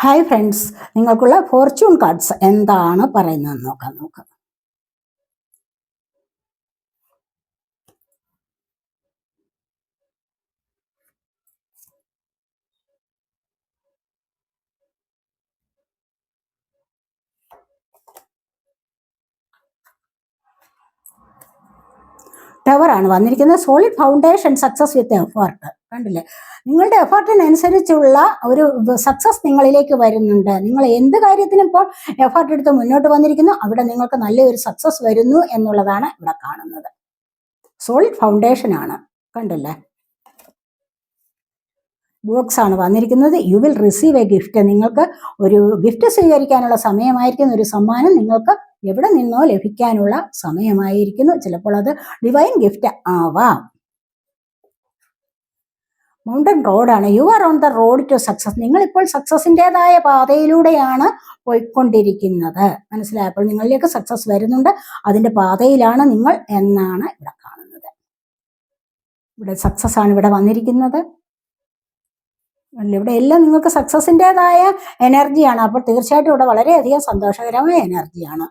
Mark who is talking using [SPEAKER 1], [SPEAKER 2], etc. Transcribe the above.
[SPEAKER 1] Hi friends, നിങ്ങൾക്കുള്ള Fortune cards എന്താണ് പറയുന്നത് നോക്കാം. ടവർ ആണ് വന്നിരിക്കുന്നത്. Solid foundation, success with effort. കണ്ടില്ലേ, നിങ്ങളുടെ എഫേർട്ടിനനുസരിച്ചുള്ള ഒരു സക്സസ് നിങ്ങളിലേക്ക് വരുന്നുണ്ട്. നിങ്ങൾ എന്ത് കാര്യത്തിനും ഇപ്പോൾ എഫേർട്ട് എടുത്ത് മുന്നോട്ട് വന്നിരിക്കുന്നു, അവിടെ നിങ്ങൾക്ക് നല്ലൊരു സക്സസ് വരുന്നു എന്നുള്ളതാണ് ഇവിടെ കാണുന്നത്. സോളിഡ് ഫൗണ്ടേഷൻ ആണ്, കണ്ടില്ലേ. ബോക്സ് ആണ് വന്നിരിക്കുന്നത്. You will receive A gift. നിങ്ങൾക്ക് ഒരു ഗിഫ്റ്റ് സ്വീകരിക്കാനുള്ള സമയമായിരിക്കുന്നു. ഒരു സമ്മാനം നിങ്ങൾക്ക് എവിടെ നിന്നോ ലഭിക്കാനുള്ള സമയമായിരിക്കുന്നു. ചിലപ്പോൾ അത് ഡിവൈൻ ഗിഫ്റ്റ് ആവാം. മൗണ്ടൻ റോഡാണ്. You are on the road to success. നിങ്ങളിപ്പോൾ സക്സസിൻ്റെതായ പാതയിലൂടെയാണ് പോയിക്കൊണ്ടിരിക്കുന്നത്. മനസ്സിലായപ്പോൾ നിങ്ങളിലേക്ക് സക്സസ് വരുന്നുണ്ട്. അതിൻ്റെ പാതയിലാണ് നിങ്ങൾ എന്നാണ് ഇവിടെ കാണുന്നത്. ഇവിടെ സക്സസ് ആണ് ഇവിടെ വന്നിരിക്കുന്നത്. ഇവിടെ എല്ലാം നിങ്ങൾക്ക് സക്സസിൻ്റെതായ എനർജിയാണ്. അപ്പോൾ തീർച്ചയായിട്ടും ഇവിടെ വളരെയധികം സന്തോഷകരമായ എനർജിയാണ്.